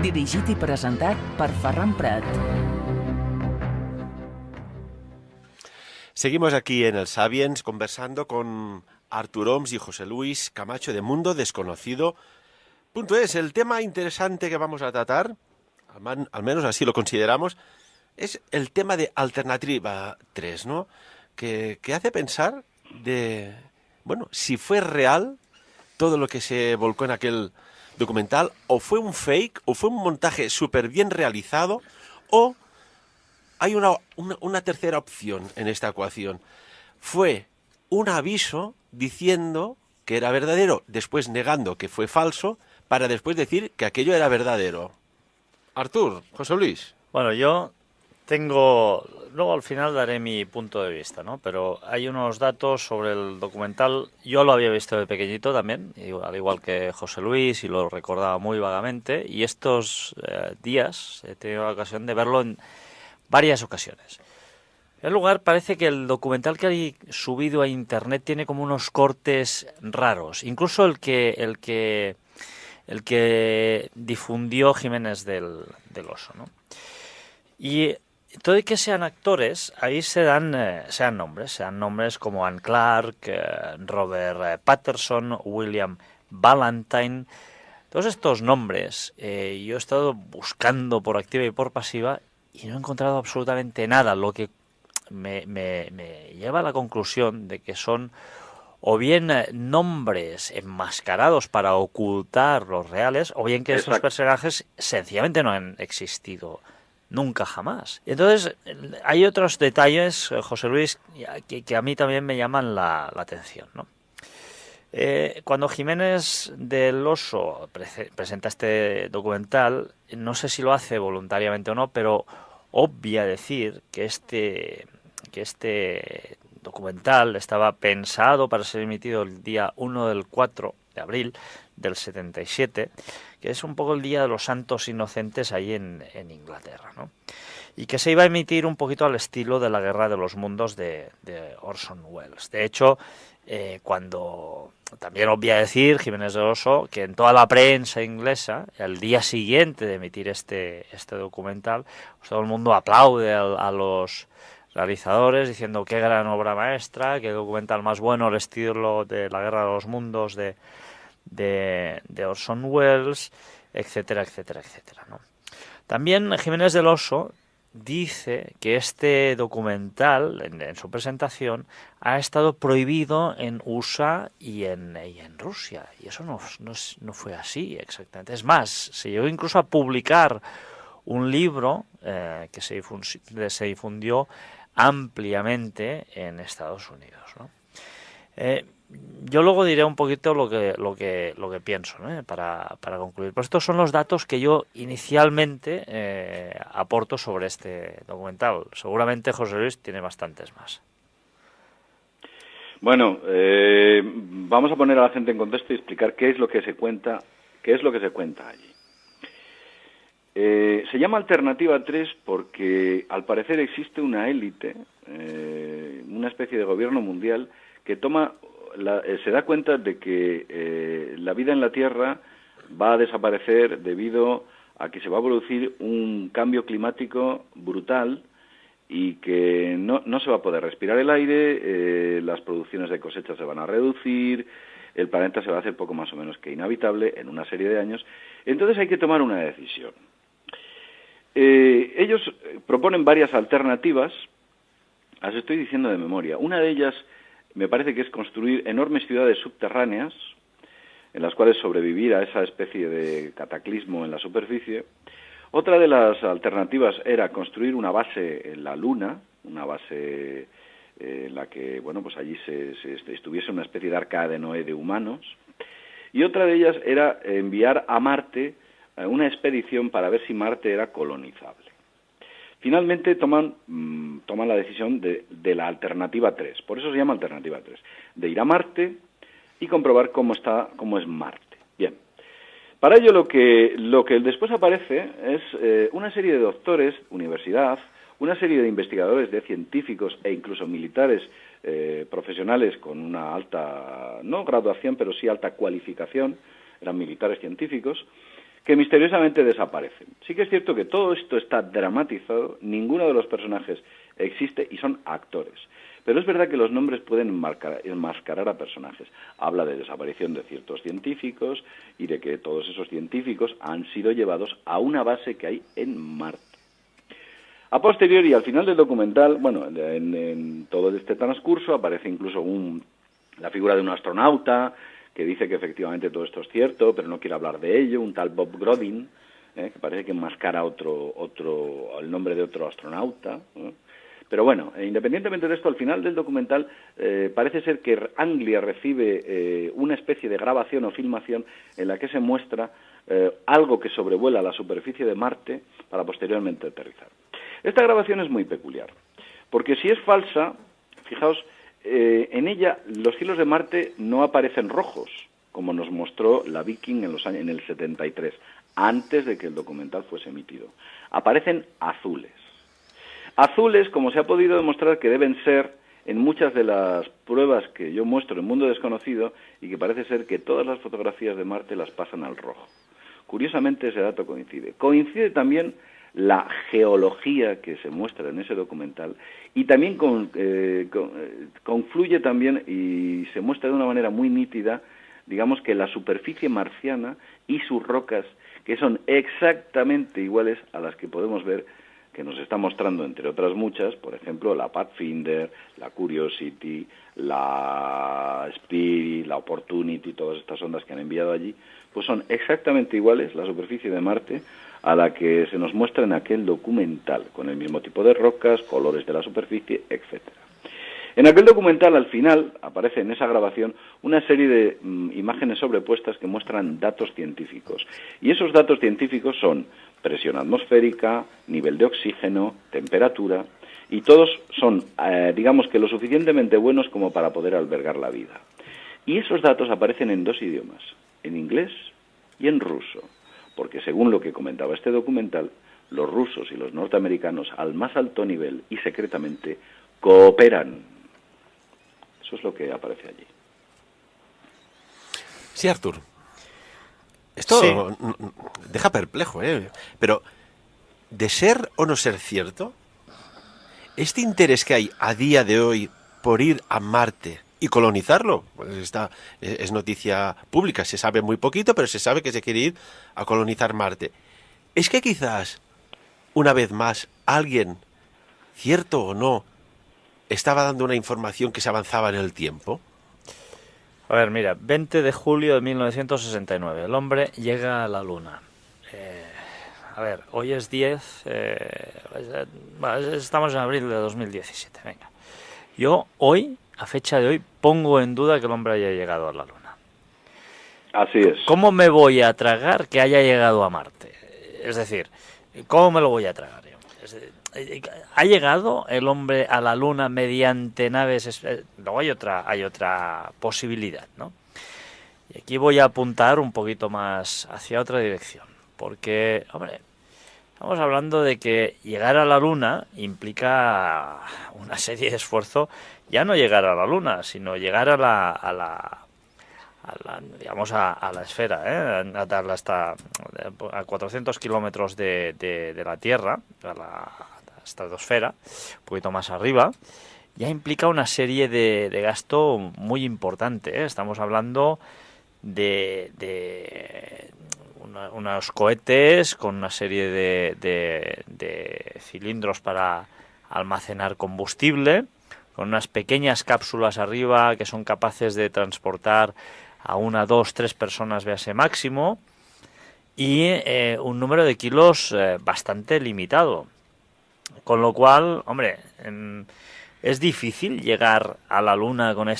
Dirigit y presentat per Ferran Prat. Seguimos aquí en el Sapiens conversando con Artur Oms y José Luis Camacho de Mundo Desconocido. .es, el tema interesante que vamos a tratar, al menos así lo consideramos, es el tema de Alternativa 3, ¿no? Que hace pensar bueno, si fue real todo lo que se volcó en aquel documental, o fue un fake, o fue un montaje súper bien realizado, o hay una tercera opción en esta ecuación. Fue un aviso diciendo que era verdadero, después negando que fue falso, para después decir que aquello era verdadero. Artur, José Luis. Bueno, yo tengo... Luego al final daré mi punto de vista, ¿no? Pero hay unos datos sobre el documental. Yo lo había visto de pequeñito también, al igual que José Luis, y lo recordaba muy vagamente. Y estos días he tenido la ocasión de verlo en varias ocasiones. En lugar, parece que el documental que hay subido a internet tiene como unos cortes raros. Incluso el que difundió Jiménez del Oso, ¿no? Y todo y que sean actores, ahí se dan nombres como Anne Clark, Robert Patterson, William Valentine. Todos estos nombres yo he estado buscando por activa y por pasiva y no he encontrado absolutamente nada, lo que me lleva a la conclusión de que son o bien nombres enmascarados para ocultar los reales, o bien que estos personajes sencillamente no han existido nunca jamás. Entonces, hay otros detalles, José Luis, que a mí también me llaman la atención, ¿no? Cuando Jiménez del Oso presenta este documental, no sé si lo hace voluntariamente o no, pero obvia decir que este documental estaba pensado para ser emitido el día 1 del 4 de abril del 77, que es un poco el Día de los Santos Inocentes ahí en Inglaterra, ¿no? Y que se iba a emitir un poquito al estilo de La Guerra de los Mundos de Orson Welles. De hecho, cuando también obvia decir Jiménez del Oso que en toda la prensa inglesa, el día siguiente de emitir este documental, pues todo el mundo aplaude a los realizadores diciendo qué gran obra maestra, qué documental más bueno al estilo de La Guerra de los Mundos de Orson Welles, etcétera, etcétera, etcétera, ¿no? También Jiménez del Oso dice que este documental, en su presentación, ha estado prohibido en USA y en Rusia. Y eso no fue así exactamente. Es más, se llegó incluso a publicar un libro que se difundió ampliamente en Estados Unidos, ¿no? Yo luego diré un poquito lo que pienso, ¿no? para concluir. Pero estos son los datos que yo inicialmente aporto sobre este documental. Seguramente José Luis tiene bastantes más. Bueno, vamos a poner a la gente en contexto y explicar qué es lo que se cuenta allí. Se llama Alternativa 3 porque al parecer existe una élite, una especie de gobierno mundial que se da cuenta de que la vida en la Tierra va a desaparecer debido a que se va a producir un cambio climático brutal y que no se va a poder respirar el aire, las producciones de cosecha se van a reducir, el planeta se va a hacer poco más o menos que inhabitable en una serie de años. Entonces hay que tomar una decisión. Ellos proponen varias alternativas, las estoy diciendo de memoria. Una de ellas me parece que es construir enormes ciudades subterráneas en las cuales sobrevivir a esa especie de cataclismo en la superficie. Otra de las alternativas era construir una base en la Luna, una base en la que, bueno, pues allí se estuviese una especie de arca de Noé de humanos. Y otra de ellas era enviar a Marte una expedición para ver si Marte era colonizable. Finalmente toman la decisión de la alternativa 3, por eso se llama alternativa 3, de ir a Marte y comprobar cómo es Marte. Bien, para ello lo que después aparece es una serie de doctores, universidad, una serie de investigadores, de científicos e incluso militares profesionales con una alta, no graduación, pero sí alta cualificación, eran militares científicos, que misteriosamente desaparecen. Sí que es cierto que todo esto está dramatizado, ninguno de los personajes existe y son actores. Pero es verdad que los nombres pueden enmascarar a personajes. Habla de desaparición de ciertos científicos y de que todos esos científicos han sido llevados a una base que hay en Marte. A posteriori, al final del documental, bueno, en todo este transcurso aparece incluso la figura de un astronauta que dice que efectivamente todo esto es cierto, pero no quiere hablar de ello, un tal Bob Grodin, que parece que enmascara el nombre de otro astronauta, Pero bueno, independientemente de esto, al final del documental parece ser que Anglia recibe una especie de grabación o filmación en la que se muestra algo que sobrevuela la superficie de Marte para posteriormente aterrizar. Esta grabación es muy peculiar, porque si es falsa, fijaos, en ella los cielos de Marte no aparecen rojos, como nos mostró la Viking en el 73, antes de que el documental fuese emitido. Aparecen azules. Azules, como se ha podido demostrar que deben ser en muchas de las pruebas que yo muestro en Mundo Desconocido, y que parece ser que todas las fotografías de Marte las pasan al rojo. Curiosamente ese dato coincide. Coincide también la geología que se muestra en ese documental, y también confluye también y se muestra de una manera muy nítida, digamos, que la superficie marciana y sus rocas, que son exactamente iguales a las que podemos ver, que nos está mostrando, entre otras muchas, por ejemplo, la Pathfinder, la Curiosity, la Spirit, la Opportunity, todas estas ondas que han enviado allí, pues son exactamente iguales, la superficie de Marte, a la que se nos muestra en aquel documental, con el mismo tipo de rocas, colores de la superficie, etcétera. En aquel documental, al final, aparece en esa grabación una serie de imágenes sobrepuestas que muestran datos científicos. Y esos datos científicos son presión atmosférica, nivel de oxígeno, temperatura, y todos son, digamos que lo suficientemente buenos como para poder albergar la vida. Y esos datos aparecen en dos idiomas, en inglés y en ruso, porque según lo que comentaba este documental, los rusos y los norteamericanos al más alto nivel y secretamente cooperan. Eso es lo que aparece allí. Sí, Artur. Esto Sí. deja perplejo, ¿eh? Pero, de ser o no ser cierto, este interés que hay a día de hoy por ir a Marte y colonizarlo, pues es noticia pública, se sabe muy poquito, pero se sabe que se quiere ir a colonizar Marte. Es que quizás, una vez más, alguien, cierto o no, estaba dando una información que se avanzaba en el tiempo. A ver, mira, 20 de julio de 1969, el hombre llega a la Luna. A ver, hoy es 10, estamos en abril de 2017, venga. Yo hoy, a fecha de hoy, pongo en duda que el hombre haya llegado a la Luna. Así es. ¿Cómo me voy a tragar que haya llegado a Marte? Es decir, ¿cómo me lo voy a tragar? ¿Ha llegado el hombre a la Luna mediante naves? Luego hay otra posibilidad, ¿no? Y aquí voy a apuntar un poquito más hacia otra dirección, porque, hombre, estamos hablando de que llegar a la Luna implica una serie de esfuerzo, ya no llegar a la Luna, sino llegar a la esfera, a darla hasta a 400 kilómetros de la Tierra, a la estratosfera, un poquito más arriba, ya implica una serie de gasto muy importante, ¿eh? Estamos hablando de unos cohetes con una serie de cilindros para almacenar combustible, con unas pequeñas cápsulas arriba que son capaces de transportar a 1, 2, 3 personas, véase máximo, y un número de kilos bastante limitado. Con lo cual, hombre, es difícil llegar a la Luna con a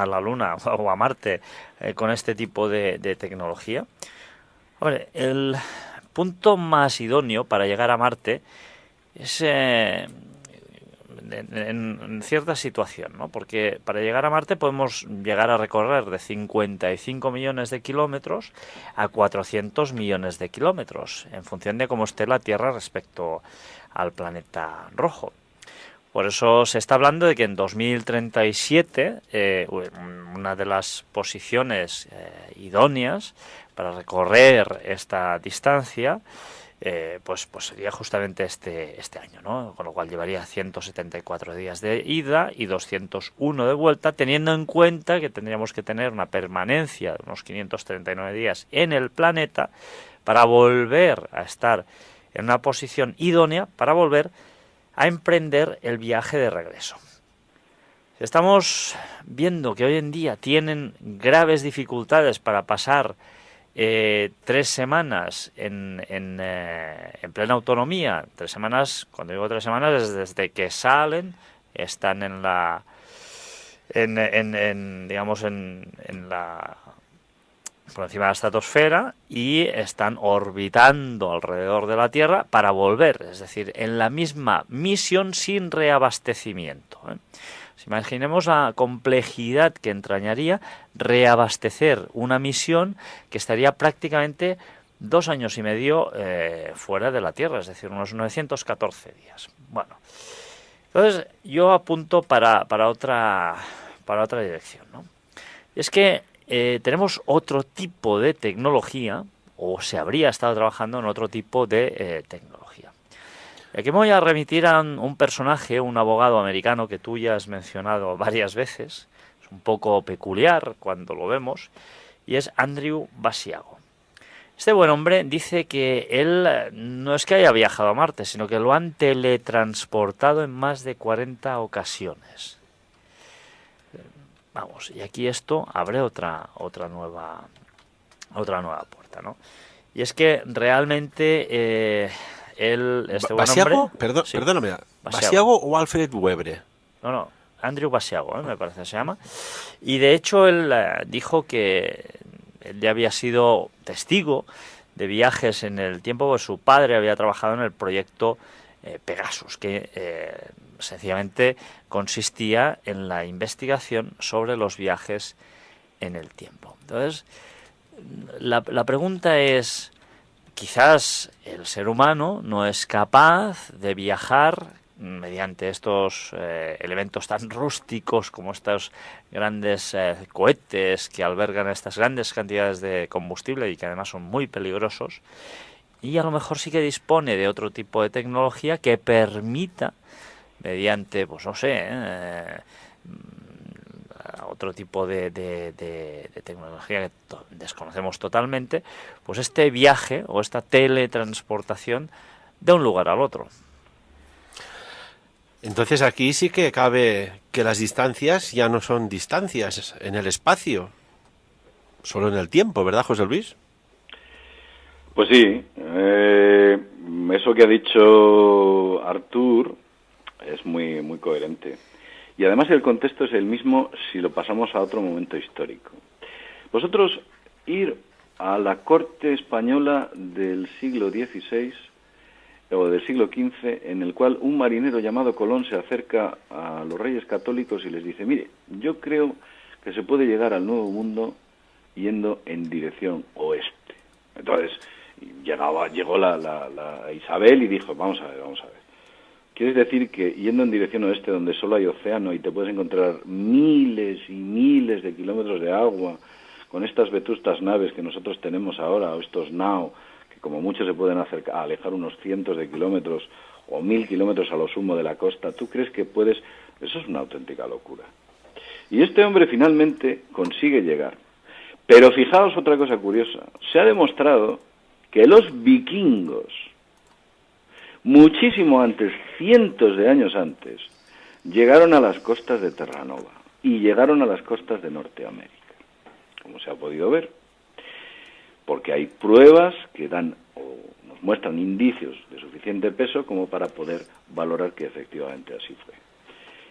la Luna o a Marte con este tipo de tecnología. Hombre, el punto más idóneo para llegar a Marte es en cierta situación, ¿no? Porque para llegar a Marte podemos llegar a recorrer de 55 millones de kilómetros a 400 millones de kilómetros, en función de cómo esté la Tierra respecto al planeta rojo. Por eso se está hablando de que en 2037 una de las posiciones idóneas para recorrer esta distancia pues sería justamente este año, ¿no? Con lo cual llevaría 174 días de ida y 201 de vuelta, teniendo en cuenta que tendríamos que tener una permanencia de unos 539 días en el planeta para volver a estar en una posición idónea para volver a emprender el viaje de regreso. Estamos viendo que hoy en día tienen graves dificultades para pasar 3 semanas en plena autonomía. 3 semanas, cuando digo 3 semanas, es desde que salen, están por encima de la estratosfera y están orbitando alrededor de la Tierra para volver, es decir, en la misma misión sin reabastecimiento. Imaginemos la complejidad que entrañaría reabastecer una misión que estaría prácticamente 2 años y medio fuera de la Tierra, es decir, unos 914 días. Bueno, entonces yo apunto para otra dirección, ¿no? Es que tenemos otro tipo de tecnología, o se habría estado trabajando en otro tipo de tecnología. Y aquí me voy a remitir a un personaje, un abogado americano que tú ya has mencionado varias veces. Es un poco peculiar cuando lo vemos, y es Andrew Basiago. Este buen hombre dice que él no es que haya viajado a Marte, sino que lo han teletransportado en más de 40 ocasiones. Vamos, y aquí esto abre otra nueva puerta, ¿no? Y es que realmente este buen hombre... Perdóname, ¿Basiago o Alfred Webre? No, Andrew Basiago, me parece que se llama. Y de hecho él dijo que él ya había sido testigo de viajes en el tiempo, pues su padre había trabajado en el proyecto Pegasus, que sencillamente consistía en la investigación sobre los viajes en el tiempo. Entonces, la pregunta es, quizás el ser humano no es capaz de viajar mediante estos elementos tan rústicos como estos grandes cohetes que albergan estas grandes cantidades de combustible y que además son muy peligrosos, y a lo mejor sí que dispone de otro tipo de tecnología que permita, mediante, pues no sé, otro tipo de tecnología que desconocemos totalmente, pues este viaje o esta teletransportación de un lugar al otro. Entonces aquí sí que cabe que las distancias ya no son distancias en el espacio, solo en el tiempo, ¿verdad, José Luis? Pues sí, eso que ha dicho Artur es muy, muy coherente. Y además el contexto es el mismo si lo pasamos a otro momento histórico. Vosotros ir a la corte española del siglo XVI o del siglo XV, en el cual un marinero llamado Colón se acerca a los reyes católicos y les dice, mire, yo creo que se puede llegar al Nuevo Mundo yendo en dirección oeste. Entonces llegó la Isabel y dijo, vamos a ver. ¿Quieres decir que yendo en dirección oeste, donde solo hay océano y te puedes encontrar miles y miles de kilómetros de agua, con estas vetustas naves que nosotros tenemos ahora, o estos NAO, que como mucho se pueden alejar unos cientos de kilómetros o 1000 kilómetros a lo sumo de la costa, ¿tú crees que puedes? Eso es una auténtica locura. Y este hombre finalmente consigue llegar. Pero fijaos otra cosa curiosa. Se ha demostrado que los vikingos, muchísimo antes, cientos de años antes, llegaron a las costas de Terranova y llegaron a las costas de Norteamérica, como se ha podido ver, porque hay pruebas que dan o nos muestran indicios de suficiente peso como para poder valorar que efectivamente así fue.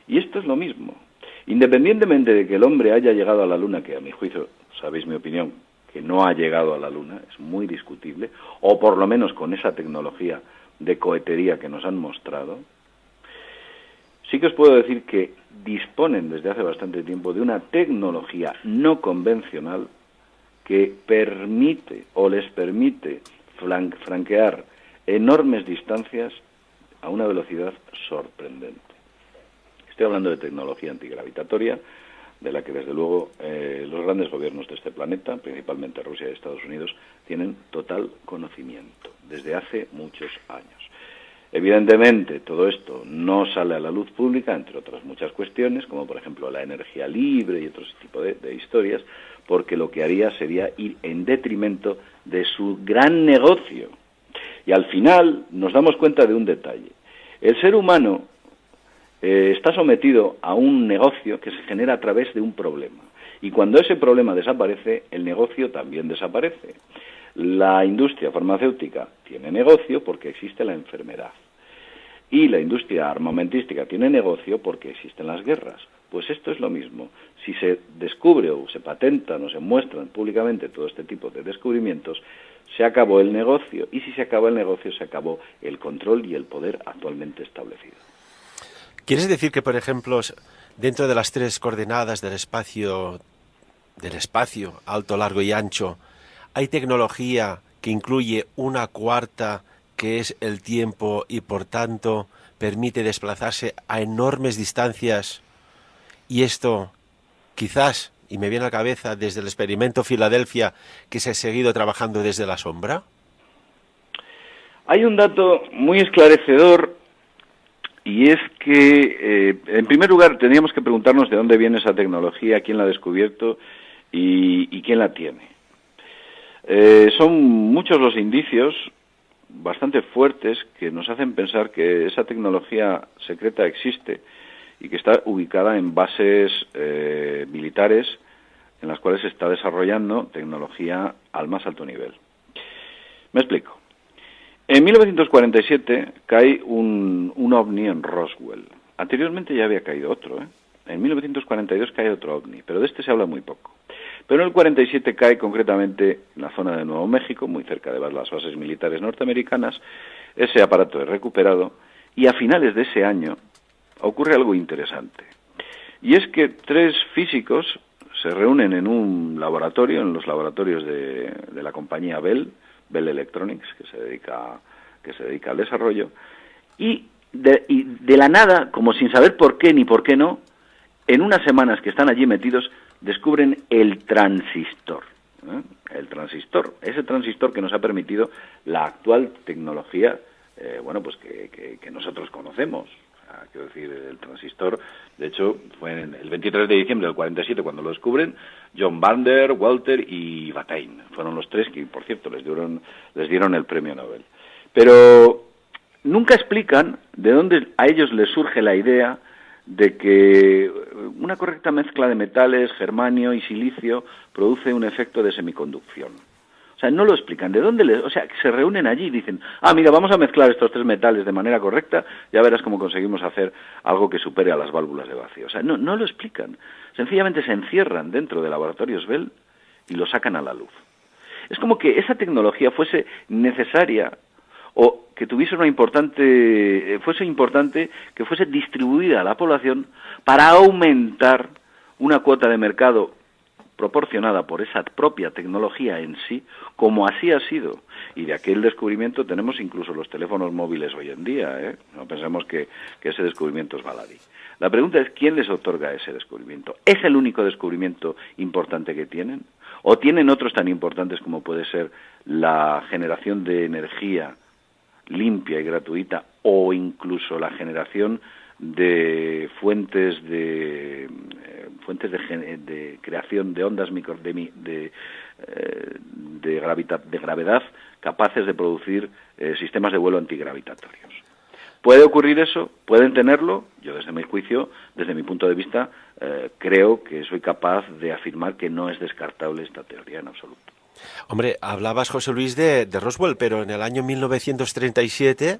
Y esto es lo mismo. Independientemente de que el hombre haya llegado a la Luna, que a mi juicio, sabéis mi opinión, que no ha llegado a la Luna, es muy discutible, o por lo menos con esa tecnología de cohetería que nos han mostrado, sí que os puedo decir que disponen desde hace bastante tiempo de una tecnología no convencional que permite o les permite franquear enormes distancias a una velocidad sorprendente. Estoy hablando de tecnología antigravitatoria, de la que desde luego los grandes gobiernos de este planeta, principalmente Rusia y Estados Unidos, tienen total conocimiento desde hace muchos años. Evidentemente todo esto no sale a la luz pública, entre otras muchas cuestiones, como por ejemplo la energía libre y otros tipos de historias, porque lo que haría sería ir en detrimento de su gran negocio. Y al final nos damos cuenta de un detalle. El ser humano está sometido a un negocio que se genera a través de un problema. Y cuando ese problema desaparece, el negocio también desaparece. La industria farmacéutica tiene negocio porque existe la enfermedad. Y la industria armamentística tiene negocio porque existen las guerras. Pues esto es lo mismo. Si se descubre o se patentan o se muestran públicamente todo este tipo de descubrimientos, se acabó el negocio. Y si se acaba el negocio, se acabó el control y el poder actualmente establecido. ¿Quieres decir que, por ejemplo, dentro de las 3 coordenadas del espacio alto, largo y ancho, hay tecnología que incluye una cuarta, que es el tiempo, y por tanto permite desplazarse a enormes distancias? Y esto, quizás, y me viene a la cabeza desde el experimento Filadelfia, que se ha seguido trabajando desde la sombra. Hay un dato muy esclarecedor, y es que, en primer lugar, tendríamos que preguntarnos de dónde viene esa tecnología, quién la ha descubierto y quién la tiene. Son muchos los indicios bastante fuertes que nos hacen pensar que esa tecnología secreta existe y que está ubicada en bases militares en las cuales se está desarrollando tecnología al más alto nivel. Me explico. En 1947 cae un ovni en Roswell. Anteriormente ya había caído otro, En 1942 cae otro ovni, pero de este se habla muy poco. Pero en el 47 cae concretamente en la zona de Nuevo México, muy cerca de las bases militares norteamericanas. Ese aparato es recuperado y a finales de ese año ocurre algo interesante. Y es que 3 físicos se reúnen en un laboratorio, en los laboratorios de la compañía Bell Electronics, que se dedica al desarrollo, y de la nada, como sin saber por qué ni por qué no, en unas semanas que están allí metidos, descubren el transistor. El transistor, ese transistor que nos ha permitido la actual tecnología, que nosotros conocemos. Quiero decir, el transistor, de hecho, fue el 23 de diciembre del 47 cuando lo descubren. John Bander, Walter y Bataille fueron los 3 que, por cierto, les dieron el premio Nobel. Pero nunca explican de dónde a ellos les surge la idea de que una correcta mezcla de metales, germanio y silicio produce un efecto de semiconducción. O sea, no lo explican. ¿De dónde se reúnen allí y dicen, mira, vamos a mezclar estos 3 metales de manera correcta, ya verás cómo conseguimos hacer algo que supere a las válvulas de vacío? O sea, no lo explican. Sencillamente se encierran dentro de laboratorios Bell y lo sacan a la luz. Es como que esa tecnología fuese necesaria o que fuese importante que fuese distribuida a la población para aumentar una cuota de mercado proporcionada por esa propia tecnología en sí, como así ha sido. Y de aquel descubrimiento tenemos incluso los teléfonos móviles hoy en día, No pensemos que ese descubrimiento es baladí. La pregunta es, ¿quién les otorga ese descubrimiento? ¿Es el único descubrimiento importante que tienen? ¿O tienen otros tan importantes como puede ser la generación de energía limpia y gratuita, o incluso la generación de fuentes de creación de ondas de gravedad capaces de producir sistemas de vuelo antigravitatorios? ¿Puede ocurrir eso? ¿Pueden tenerlo? Yo, desde mi juicio, desde mi punto de vista, creo que soy capaz de afirmar que no es descartable esta teoría en absoluto. Hombre, hablabas, José Luis, de Roswell, pero en el año 1937,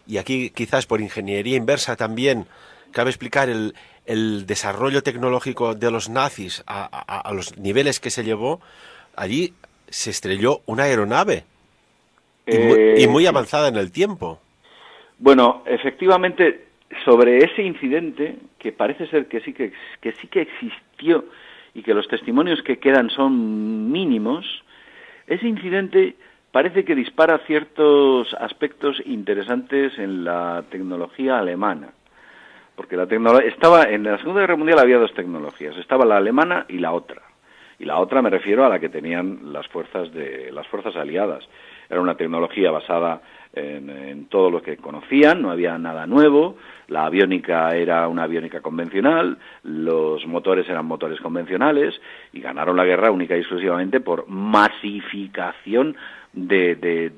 y aquí quizás por ingeniería inversa también, cabe explicar el desarrollo tecnológico de los nazis a los niveles que se llevó. Allí se estrelló una aeronave y muy avanzada en el tiempo. Bueno, efectivamente, sobre ese incidente, que parece ser que sí que existió y que los testimonios que quedan son mínimos, ese incidente parece que dispara ciertos aspectos interesantes en la tecnología alemana. Porque estaba en la Segunda Guerra Mundial había 2 tecnologías, estaba la alemana y la otra. Y la otra me refiero a la que tenían las fuerzas aliadas. era una tecnología basada en todo lo que conocían, no había nada nuevo, la aviónica era una aviónica convencional, los motores eran motores convencionales, y ganaron la guerra única y exclusivamente por masificación de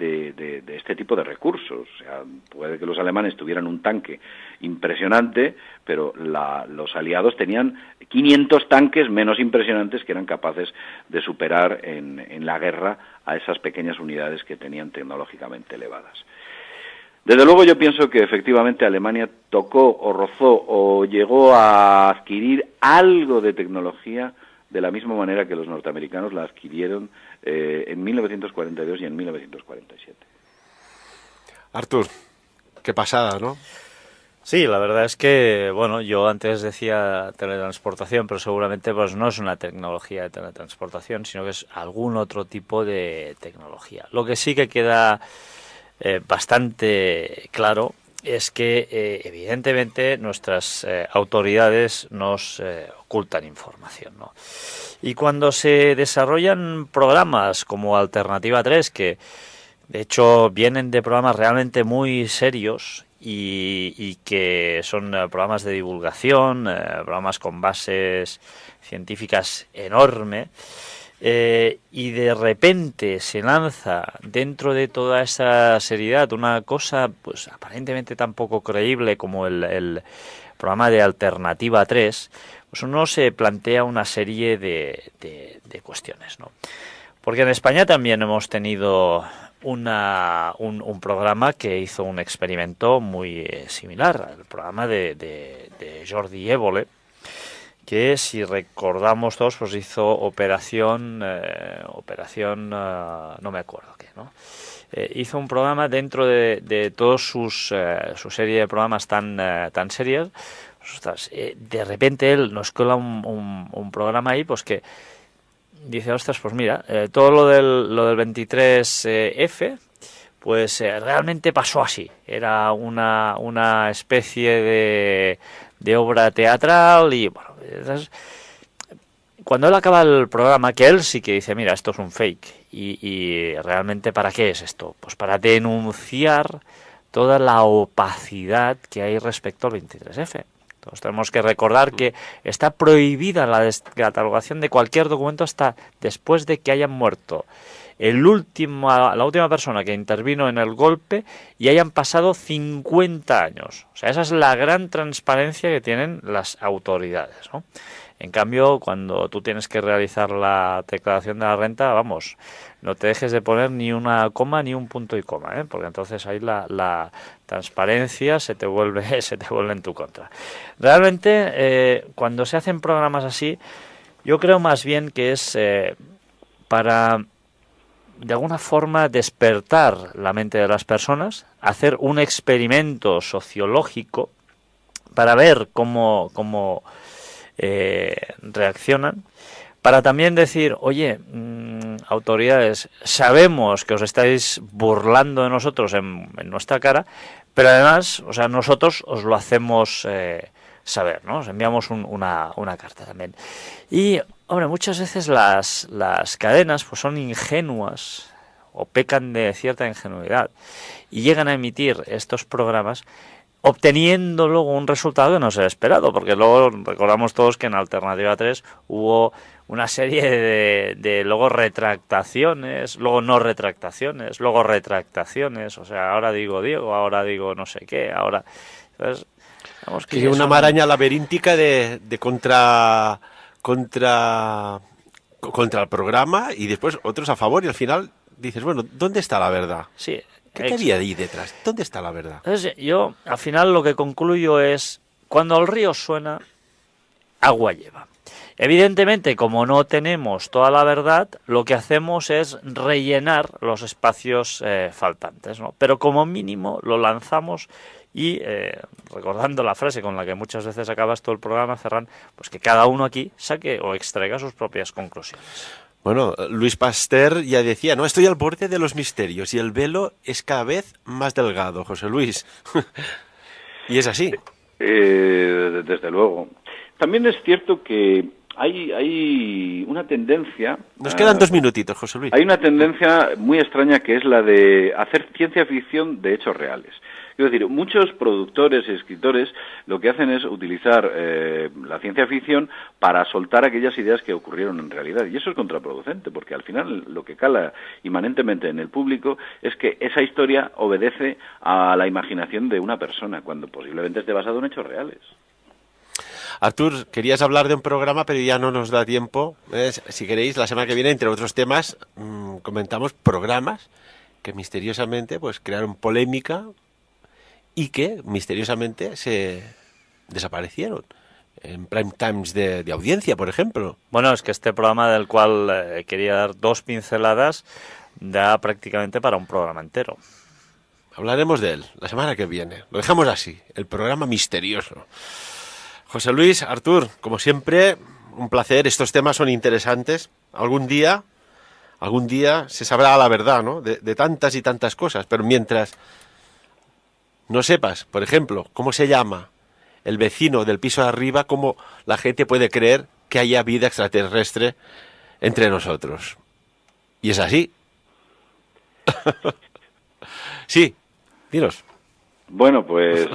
este tipo de recursos. O sea, puede que los alemanes tuvieran un tanque impresionante, pero los aliados tenían 500 tanques menos impresionantes que eran capaces de superar en la guerra a esas pequeñas unidades que tenían tecnológicamente elevadas. Desde luego yo pienso que efectivamente Alemania tocó o rozó o llegó a adquirir algo de tecnología de la misma manera que los norteamericanos la adquirieron en 1942 y en 1947. Artur, qué pasada, ¿no? Sí, la verdad es que, bueno, yo antes decía teletransportación, pero seguramente pues no es una tecnología de teletransportación, sino que es algún otro tipo de tecnología. Lo que sí que queda bastante claro es que evidentemente nuestras autoridades nos ocultan información, ¿no? Y cuando se desarrollan programas como Alternativa 3, que de hecho vienen de programas realmente muy serios y que son programas de divulgación, programas con bases científicas enormes, y de repente se lanza dentro de toda esa seriedad una cosa pues aparentemente tan poco creíble como el programa de Alternativa 3, pues uno se plantea una serie de cuestiones, ¿no? Porque en España también hemos tenido un programa que hizo un experimento muy similar, el programa de Jordi Évole, que si recordamos todos pues hizo operación no me acuerdo qué, ¿no? Hizo un programa dentro de todos su serie de programas tan serios. Ostras, de repente él nos cola un programa ahí pues que dice, ostras, pues mira, todo lo del 23F pues realmente pasó así, era una especie de obra teatral y bueno, cuando él acaba el programa, que él sí que dice, mira, esto es un fake y realmente ¿para qué es esto? Pues para denunciar toda la opacidad que hay respecto al 23F. Entonces tenemos que recordar que está prohibida la descatalogación de cualquier documento hasta después de que hayan muerto la última persona que intervino en el golpe y hayan pasado 50 años. O sea, esa es la gran transparencia que tienen las autoridades, ¿no? En cambio, cuando tú tienes que realizar la declaración de la renta, vamos, no te dejes de poner ni una coma ni un punto y coma, ¿eh? Porque entonces ahí la transparencia se te vuelve en tu contra. Realmente, cuando se hacen programas así, yo creo más bien que es para de alguna forma despertar la mente de las personas, hacer un experimento sociológico para ver cómo reaccionan, para también decir, oye, autoridades, sabemos que os estáis burlando de nosotros en nuestra cara, pero además, o sea, nosotros os lo hacemos saber, ¿no? Os enviamos una carta también. Y, hombre, muchas veces las cadenas pues son ingenuas o pecan de cierta ingenuidad y llegan a emitir estos programas obteniendo luego un resultado que no se ha esperado, porque luego recordamos todos que en Alternativa 3 hubo una serie de luego retractaciones, luego no retractaciones, luego retractaciones, o sea, ahora digo Diego, ahora digo no sé qué, ahora... Entonces, vamos que una maraña laberíntica de contra el programa y después otros a favor y al final dices, bueno, ¿dónde está la verdad? Sí. ¿Qué había ahí detrás? ¿Dónde está la verdad? Entonces, yo al final lo que concluyo es, cuando el río suena, agua lleva. Evidentemente, como no tenemos toda la verdad, lo que hacemos es rellenar los espacios faltantes, ¿no? Pero como mínimo lo lanzamos y, recordando la frase con la que muchas veces acabas todo el programa, Ferran, pues que cada uno aquí saque o extraiga sus propias conclusiones. Bueno, Luis Pasteur ya decía, no, estoy al borde de los misterios y el velo es cada vez más delgado, José Luis. Y es así. Desde luego. También es cierto que Hay una tendencia... Nos quedan 2 minutitos, José Luis. Hay una tendencia muy extraña que es la de hacer ciencia ficción de hechos reales. Quiero decir, muchos productores y escritores lo que hacen es utilizar la ciencia ficción para soltar aquellas ideas que ocurrieron en realidad. Y eso es contraproducente, porque al final lo que cala inmanentemente en el público es que esa historia obedece a la imaginación de una persona, cuando posiblemente esté basado en hechos reales. Artur, querías hablar de un programa, pero ya no nos da tiempo. Si queréis, la semana que viene, entre otros temas, comentamos programas que misteriosamente pues crearon polémica y que misteriosamente se desaparecieron en prime times de audiencia, por ejemplo. Bueno, es que este programa del cual quería dar 2 pinceladas da prácticamente para un programa entero. Hablaremos de él la semana que viene. Lo dejamos así, el programa misterioso. José Luis, Artur, como siempre, un placer. Estos temas son interesantes. Algún día se sabrá la verdad, ¿no? De tantas y tantas cosas. Pero mientras no sepas, por ejemplo, cómo se llama el vecino del piso de arriba, cómo la gente puede creer que haya vida extraterrestre entre nosotros. Y es así. Sí, dinos. Bueno, pues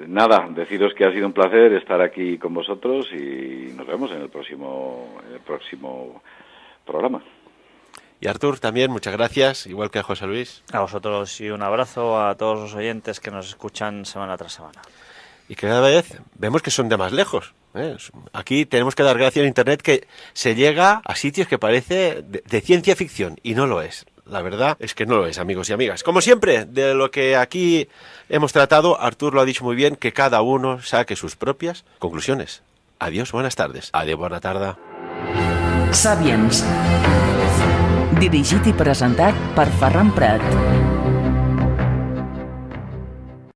nada, deciros que ha sido un placer estar aquí con vosotros y nos vemos en el próximo programa. Y Artur, también, muchas gracias, igual que a José Luis. A vosotros y un abrazo a todos los oyentes que nos escuchan semana tras semana. Y que cada vez vemos que son de más lejos. Aquí tenemos que dar gracias a Internet, que se llega a sitios que parece de ciencia ficción, y no lo es. La verdad es que no lo es, amigos y amigas. Como siempre, de lo que aquí hemos tratado, Artur lo ha dicho muy bien, que cada uno saque sus propias conclusiones. Adiós, buenas tardes. Adéu, bona tarda. Sapiens. Dirigit i presentat per Ferran Prat.